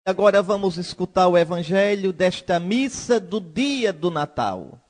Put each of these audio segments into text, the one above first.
Agora vamos escutar o evangelho desta missa do dia do Natal.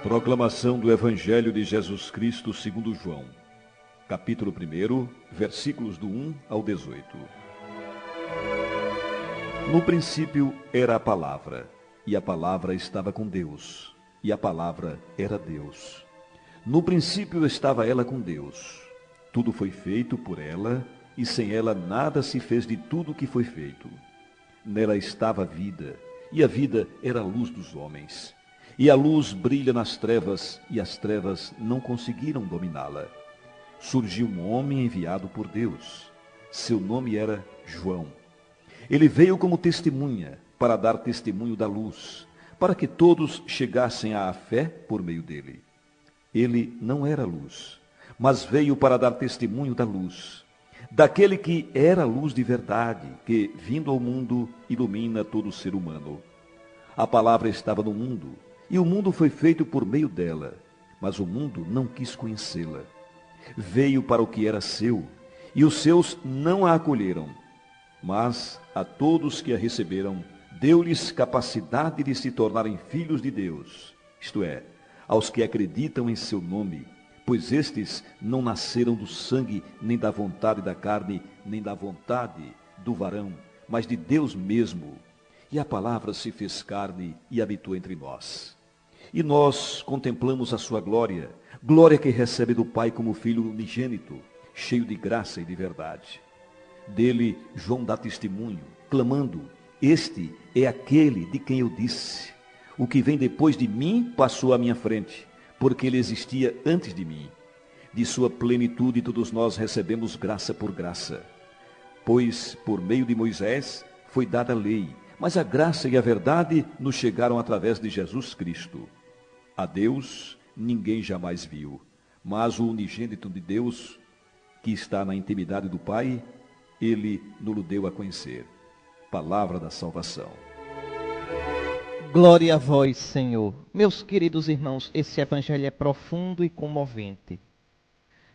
Proclamação do Evangelho de Jesus Cristo segundo João, capítulo 1, versículos do 1 ao 18. No princípio era a palavra, e a palavra estava com Deus, e a palavra era Deus. No princípio estava ela com Deus. Tudo foi feito por ela, e sem ela nada se fez de tudo o que foi feito. Nela estava a vida, e a vida era a luz dos homens. E a luz brilha nas trevas, e as trevas não conseguiram dominá-la. Surgiu um homem enviado por Deus. Seu nome era João. Ele veio como testemunha, para dar testemunho da luz, para que todos chegassem à fé por meio dele. Ele não era luz, mas veio para dar testemunho da luz, daquele que era a luz de verdade, que, vindo ao mundo, ilumina todo ser humano. A palavra estava no mundo, e o mundo foi feito por meio dela, mas o mundo não quis conhecê-la. Veio para o que era seu, e os seus não a acolheram. Mas a todos que a receberam, deu-lhes capacidade de se tornarem filhos de Deus, isto é, aos que acreditam em seu nome, pois estes não nasceram do sangue, nem da vontade da carne, nem da vontade do varão, mas de Deus mesmo. E a palavra se fez carne e habitou entre nós. E nós contemplamos a sua glória, glória que recebe do Pai como Filho unigênito, cheio de graça e de verdade. Dele João dá testemunho, clamando: este é aquele de quem eu disse: o que vem depois de mim passou à minha frente, porque ele existia antes de mim. De sua plenitude todos nós recebemos graça por graça. Pois por meio de Moisés foi dada a lei, mas a graça e a verdade nos chegaram através de Jesus Cristo. A Deus ninguém jamais viu, mas o unigênito de Deus, que está na intimidade do Pai, ele nos deu a conhecer. Palavra da salvação. Glória a vós, Senhor. Meus queridos irmãos, esse evangelho é profundo e comovente.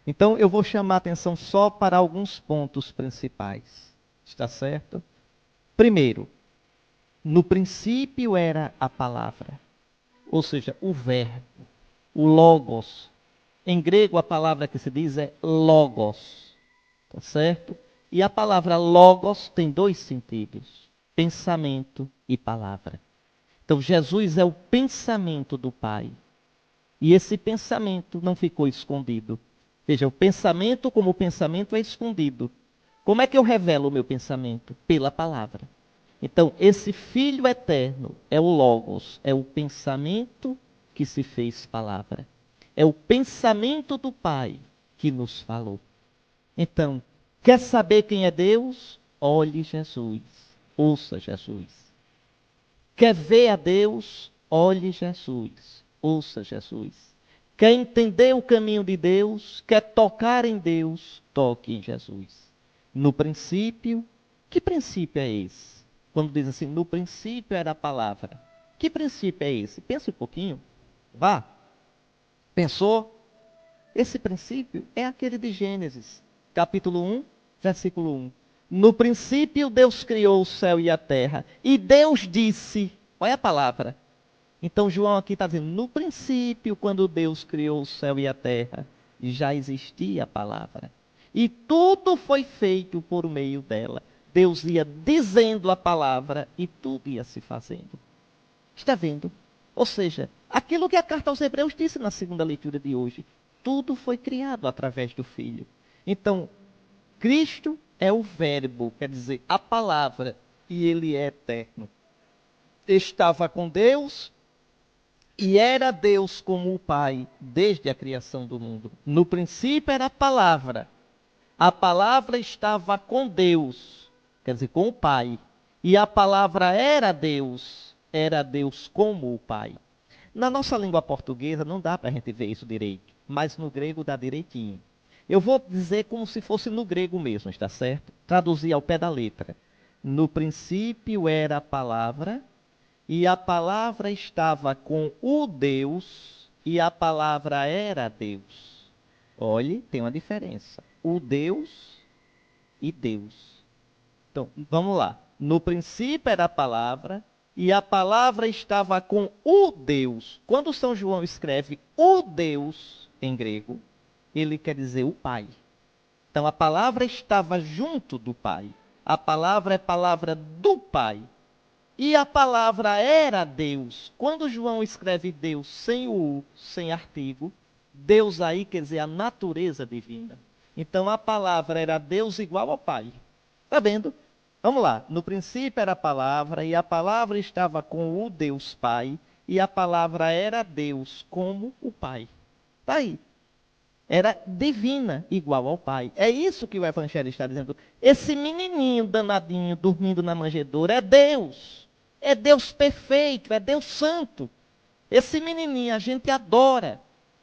Então eu vou chamar a atenção só para alguns pontos principais. Está certo? Primeiro, no princípio era a palavra, ou seja, o verbo, o logos. Em grego a palavra que se diz é logos, tá certo? E a palavra logos tem dois sentidos: pensamento e palavra. Então Jesus é o pensamento do Pai. E esse pensamento não ficou escondido. Veja, o pensamento como pensamento é escondido. Como é que eu revelo o meu pensamento? Pela palavra. Então, esse Filho eterno é o Logos, é o pensamento que se fez palavra. É o pensamento do Pai que nos falou. Então, quer saber quem é Deus? Olhe Jesus, ouça Jesus. Quer ver a Deus? Olhe Jesus, ouça Jesus. Quer entender o caminho de Deus? Quer tocar em Deus? Toque em Jesus. No princípio, que princípio é esse? Quando diz assim, no princípio era a palavra. Que princípio é esse? Pense um pouquinho. Vá. Pensou? Esse princípio é aquele de Gênesis, capítulo 1, versículo 1. No princípio Deus criou o céu e a terra. E Deus disse, olha a palavra. Então João aqui está dizendo, no princípio, quando Deus criou o céu e a terra, já existia a palavra. E tudo foi feito por meio dela. Deus ia dizendo a palavra e tudo ia se fazendo. Está vendo? Ou seja, aquilo que a carta aos Hebreus disse na segunda leitura de hoje. Tudo foi criado através do Filho. Então, Cristo é o verbo, quer dizer, a palavra, e ele é eterno. Estava com Deus e era Deus como o Pai desde a criação do mundo. No princípio era a palavra. A palavra estava com Deus, quer dizer, com o Pai. E a palavra era Deus como o Pai. Na nossa língua portuguesa não dá para a gente ver isso direito, mas no grego dá direitinho. Eu vou dizer como se fosse no grego mesmo, está certo? Traduzir ao pé da letra. No princípio era a palavra, e a palavra estava com o Deus, e a palavra era Deus. Olhe, tem uma diferença. O Deus e Deus. Então, vamos lá. No princípio era a palavra, e a palavra estava com o Deus. Quando São João escreve o Deus em grego, ele quer dizer o Pai. Então a palavra estava junto do Pai. A palavra é palavra do Pai. E a palavra era Deus. Quando João escreve Deus sem o sem artigo, Deus aí quer dizer a natureza divina. Então a palavra era Deus igual ao Pai. Está vendo? Vamos lá. No princípio era a palavra, e a palavra estava com o Deus Pai, e a palavra era Deus como o Pai. Está aí. Era divina, igual ao Pai. É isso que o Evangelho está dizendo. Esse menininho danadinho dormindo na manjedoura é Deus. É Deus perfeito, é Deus santo. Esse menininho a gente adora.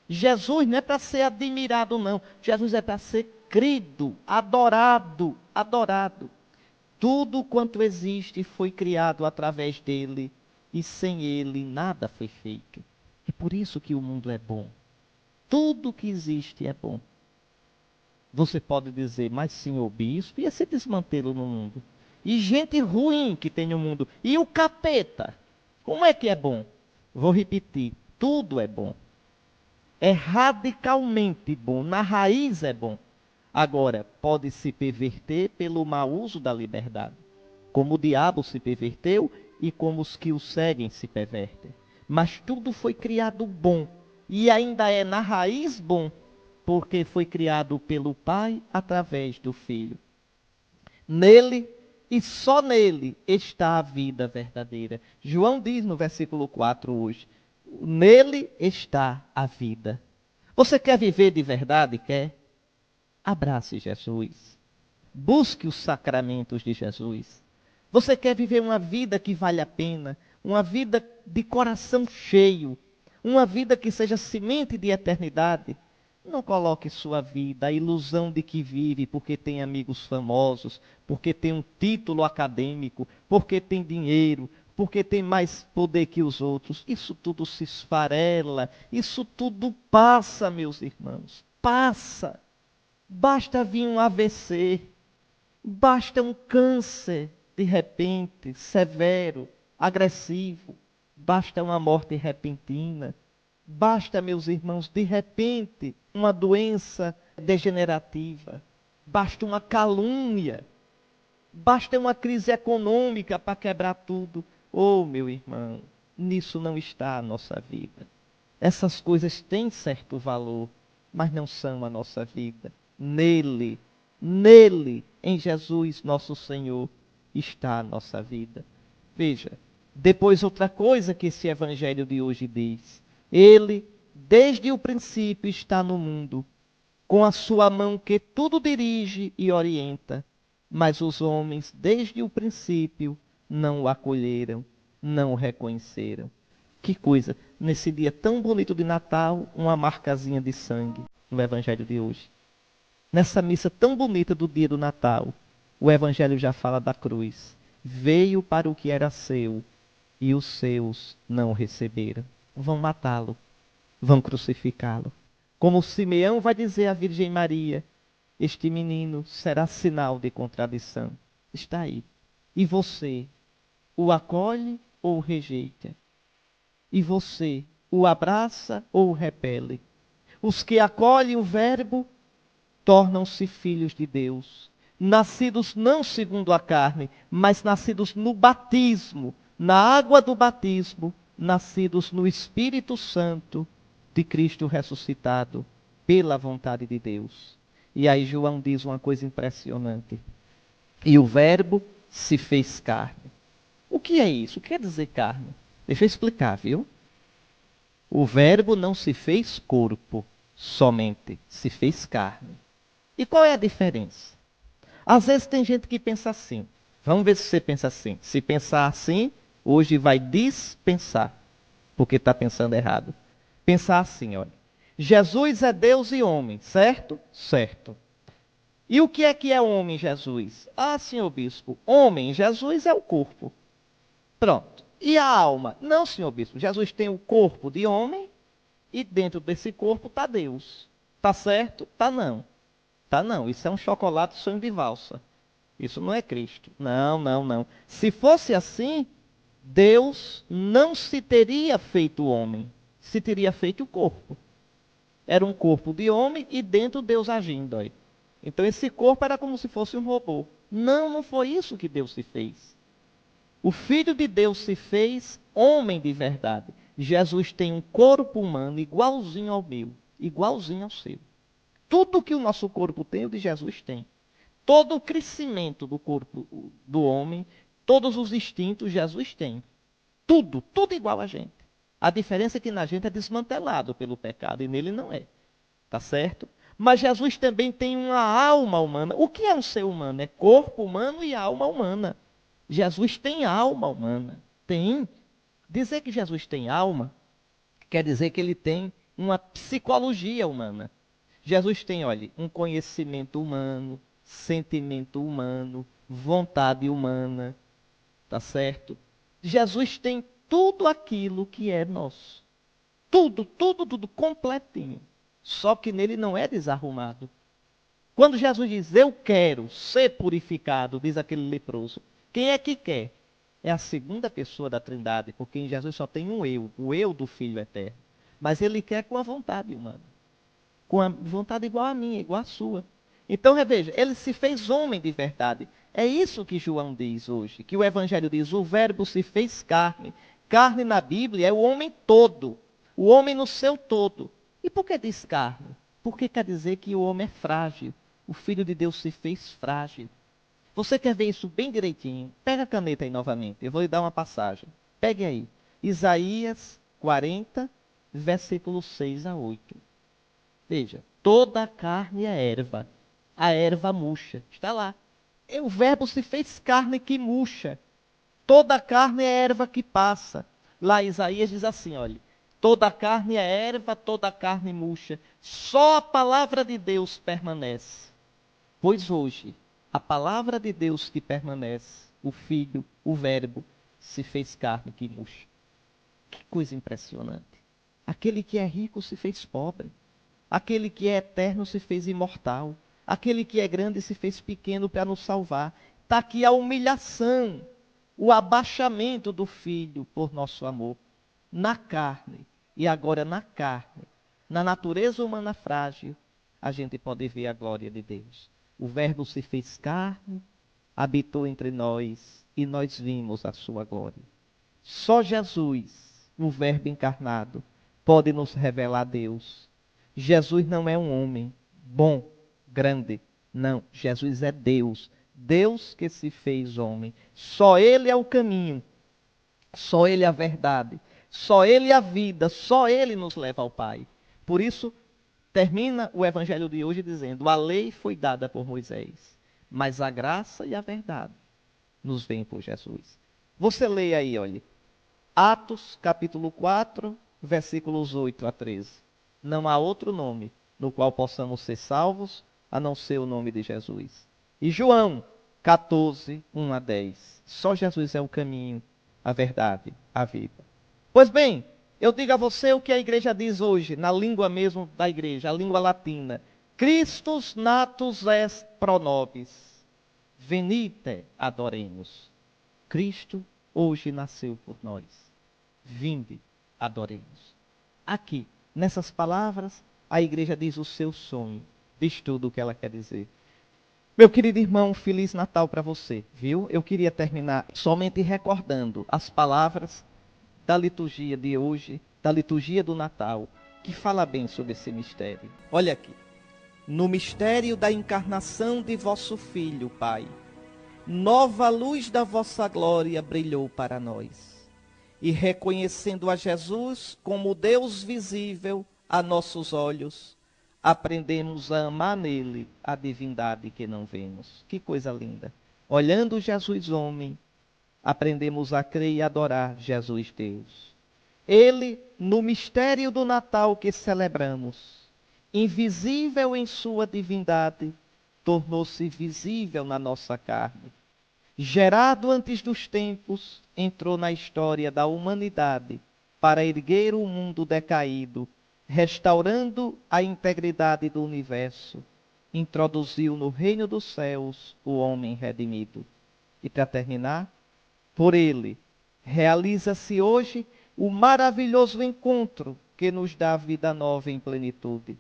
Jesus não é para ser admirado, não. Jesus é para ser crido, adorado, adorado. Tudo quanto existe foi criado através dele, e sem ele nada foi feito. É por isso que o mundo é bom. Tudo que existe é bom. Você pode dizer, mas senhor bispo, ia se desmantê-lo no mundo. E gente ruim que tem no mundo. E o capeta? Como é que é bom? Vou repetir, tudo é bom. É radicalmente bom, na raiz é bom. Agora, pode se perverter pelo mau uso da liberdade. Como o diabo se perverteu e como os que o seguem se pervertem. Mas tudo foi criado bom. E ainda é na raiz bom, porque foi criado pelo Pai através do Filho. Nele e só nele está a vida verdadeira. João diz no versículo 4 hoje, nele está a vida. Você quer viver de verdade? Quer? Abrace Jesus. Busque os sacramentos de Jesus. Você quer viver uma vida que vale a pena? Uma vida de coração cheio? Uma vida que seja semente de eternidade? Não coloque sua vida, a ilusão de que vive porque tem amigos famosos, porque tem um título acadêmico, porque tem dinheiro, porque tem mais poder que os outros. Isso tudo se esfarela, isso tudo passa, meus irmãos, passa. Basta vir um AVC, basta um câncer de repente, severo, agressivo, basta uma morte repentina. Basta, meus irmãos, de repente, uma doença degenerativa. Basta uma calúnia. Basta uma crise econômica para quebrar tudo. Oh, meu irmão, nisso não está a nossa vida. Essas coisas têm certo valor, mas não são a nossa vida. Nele, em Jesus, nosso Senhor, está a nossa vida. Veja, depois outra coisa que esse evangelho de hoje diz. Ele, desde o princípio, está no mundo, com a sua mão que tudo dirige e orienta. Mas os homens, desde o princípio, não o acolheram, não o reconheceram. Que coisa, nesse dia tão bonito de Natal, uma marcazinha de sangue no evangelho de hoje. Nessa missa tão bonita do dia do Natal, o evangelho já fala da cruz. Veio para o que era seu, e os seus não o receberam. Vão matá-lo, vão crucificá-lo. Como Simeão vai dizer à Virgem Maria, este menino será sinal de contradição. Está aí. E você, o acolhe ou o rejeita? E você, o abraça ou o repele? Os que acolhem o Verbo tornam-se filhos de Deus, nascidos não segundo a carne, mas nascidos no batismo, na água do batismo, nascidos no Espírito Santo de Cristo ressuscitado, pela vontade de Deus. E aí João diz uma coisa impressionante. E o Verbo se fez carne. O que é isso? O que quer dizer carne? Deixa eu explicar, viu? O Verbo não se fez corpo somente, se fez carne. E qual é a diferença? Às vezes tem gente que pensa assim. Vamos ver se você pensa assim. Se pensar assim, hoje vai dispensar, porque está pensando errado. Pensar assim, olha. Jesus é Deus e homem, certo? Certo. E o que é homem, Jesus? Ah, senhor bispo, homem, Jesus é o corpo. Pronto. E a alma? Não, senhor bispo, Jesus tem o corpo de homem e dentro desse corpo está Deus. Tá certo? Tá não. Tá não, isso é um chocolate sonho de valsa. Isso não é Cristo. Não, não, não. Se fosse assim, Deus não se teria feito homem, se teria feito o corpo. Era um corpo de homem e dentro Deus agindo aí. Então esse corpo era como se fosse um robô. Não, não foi isso que Deus se fez. O Filho de Deus se fez homem de verdade. Jesus tem um corpo humano igualzinho ao meu, igualzinho ao seu. Tudo que o nosso corpo tem, o de Jesus tem. Todo o crescimento do corpo do homem, todos os instintos, Jesus tem. Tudo, tudo igual a gente. A diferença é que na gente é desmantelado pelo pecado e nele não é. Tá certo? Mas Jesus também tem uma alma humana. O que é um ser humano? É corpo humano e alma humana. Jesus tem alma humana. Tem. Dizer que Jesus tem alma quer dizer que ele tem uma psicologia humana. Jesus tem, olha, um conhecimento humano, sentimento humano, vontade humana, tá certo? Jesus tem tudo aquilo que é nosso. Tudo, tudo, tudo, completinho. Só que nele não é desarrumado. Quando Jesus diz, eu quero ser purificado, diz aquele leproso, quem é que quer? É a segunda pessoa da Trindade, porque em Jesus só tem um eu, o eu do Filho eterno. Mas ele quer com a vontade humana. Com a vontade igual a minha, igual a sua. Então, reveja, ele se fez homem de verdade. É isso que João diz hoje, que o Evangelho diz, o verbo se fez carne. Carne na Bíblia é o homem todo, o homem no seu todo. E por que diz carne? Porque quer dizer que o homem é frágil. O Filho de Deus se fez frágil. Você quer ver isso bem direitinho? Pega a caneta aí novamente, eu vou lhe dar uma passagem. Pegue aí. Isaías 40, versículos 6 a 8. Veja, toda a carne é erva, a erva murcha. Está lá. O verbo se fez carne que murcha. Toda a carne é erva que passa. Lá Isaías diz assim, olha, toda a carne é erva, toda a carne murcha. Só a palavra de Deus permanece. Pois hoje, a palavra de Deus que permanece, o Filho, o Verbo, se fez carne que murcha. Que coisa impressionante. Aquele que é rico se fez pobre. Aquele que é eterno se fez imortal. Aquele que é grande se fez pequeno para nos salvar. Está aqui a humilhação, o abaixamento do Filho por nosso amor. Na carne, e agora na carne, na natureza humana frágil, a gente pode ver a glória de Deus. O Verbo se fez carne, habitou entre nós, e nós vimos a sua glória. Só Jesus, o Verbo encarnado, pode nos revelar Deus. Jesus não é um homem bom, grande. Não, Jesus é Deus. Deus que se fez homem. Só Ele é o caminho. Só Ele é a verdade. Só Ele é a vida. Só Ele nos leva ao Pai. Por isso, termina o Evangelho de hoje dizendo, a lei foi dada por Moisés, mas a graça e a verdade nos vêm por Jesus. Você lê aí, olha, Atos capítulo 4, versículos 8 a 13. Não há outro nome no qual possamos ser salvos, a não ser o nome de Jesus. E João 14, 1 a 10. Só Jesus é o caminho, a verdade, a vida. Pois bem, eu digo a você o que a igreja diz hoje, na língua mesmo da igreja, a língua latina. Christus natus est pro nobis. Venite adoremos. Cristo hoje nasceu por nós. Vinde, adoremos. Aqui, nessas palavras, a igreja diz o seu sonho, diz tudo o que ela quer dizer. Meu querido irmão, Feliz Natal para você, viu? Eu queria terminar somente recordando as palavras da liturgia de hoje, da liturgia do Natal, que fala bem sobre esse mistério. Olha aqui. No mistério da encarnação de vosso Filho, Pai, nova luz da vossa glória brilhou para nós. E reconhecendo a Jesus como Deus visível a nossos olhos, aprendemos a amar nele a divindade que não vemos. Que coisa linda. Olhando Jesus homem, aprendemos a crer e adorar Jesus Deus. Ele, no mistério do Natal que celebramos, invisível em sua divindade, tornou-se visível na nossa carne. Gerado antes dos tempos, entrou na história da humanidade para erguer o mundo decaído, restaurando a integridade do universo, introduziu no reino dos céus o homem redimido. E para terminar, por ele realiza-se hoje o maravilhoso encontro que nos dá vida nova em plenitude.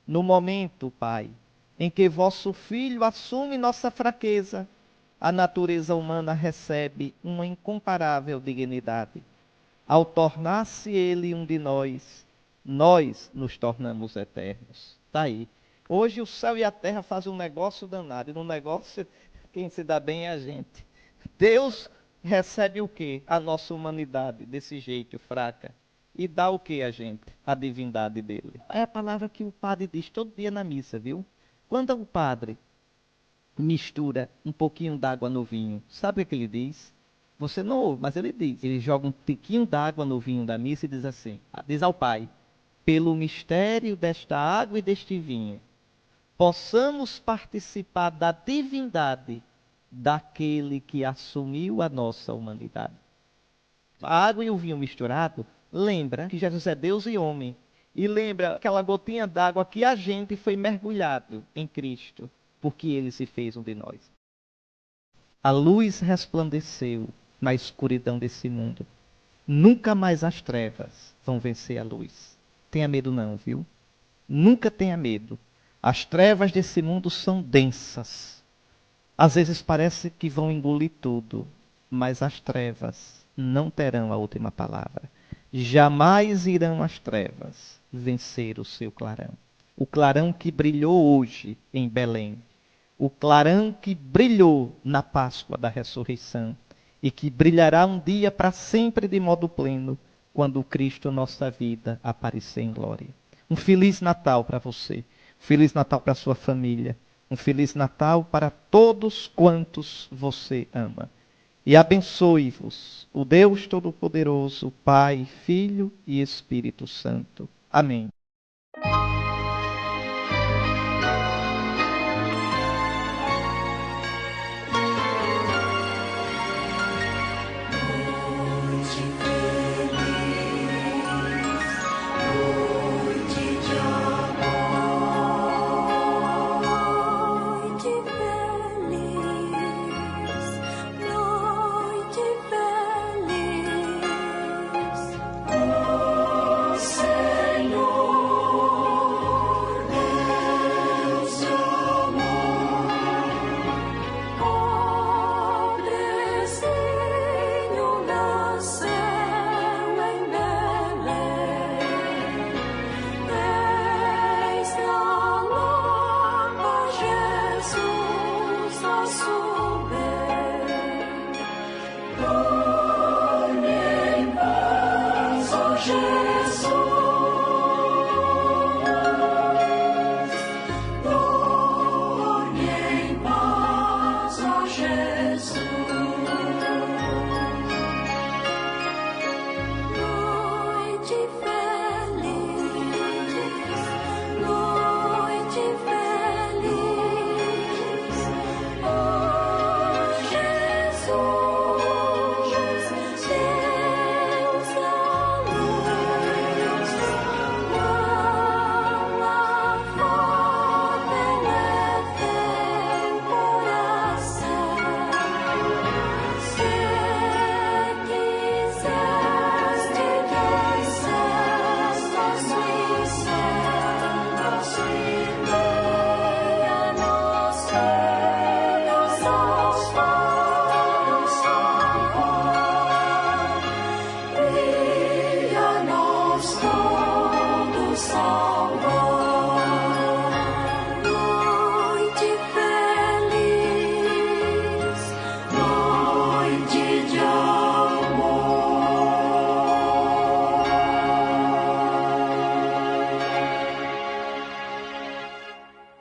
No momento, Pai, em que vosso Filho assume nossa fraqueza, a natureza humana recebe uma incomparável dignidade. Ao tornar-se ele um de nós, nós nos tornamos eternos. Está aí. Hoje o céu e a terra fazem um negócio danado. E no negócio, quem se dá bem é a gente. Deus recebe o quê? A nossa humanidade, desse jeito, fraca. E dá o que a gente? A divindade dele. É a palavra que o padre diz todo dia na missa, viu? Quando o padre mistura um pouquinho d'água no vinho, sabe o que ele diz? Você não ouve, mas ele diz. Ele joga um tiquinho d'água no vinho da missa e diz assim, diz ao Pai, pelo mistério desta água e deste vinho, possamos participar da divindade daquele que assumiu a nossa humanidade. A água e o vinho misturado lembra que Jesus é Deus e homem. E lembra aquela gotinha d'água que a gente foi mergulhado em Cristo, porque ele se fez um de nós. A luz resplandeceu na escuridão desse mundo. Nunca mais as trevas vão vencer a luz. Tenha medo não, viu? Nunca tenha medo. As trevas desse mundo são densas. Às vezes parece que vão engolir tudo, mas as trevas não terão a última palavra. Jamais irão as trevas vencer o seu clarão. O clarão que brilhou hoje em Belém. O clarão que brilhou na Páscoa da Ressurreição e que brilhará um dia para sempre de modo pleno, quando o Cristo, nossa vida, aparecer em glória. Um Feliz Natal para você, Feliz Natal para a sua família, um Feliz Natal para todos quantos você ama. E abençoe-vos o Deus Todo-Poderoso, Pai, Filho e Espírito Santo. Amém.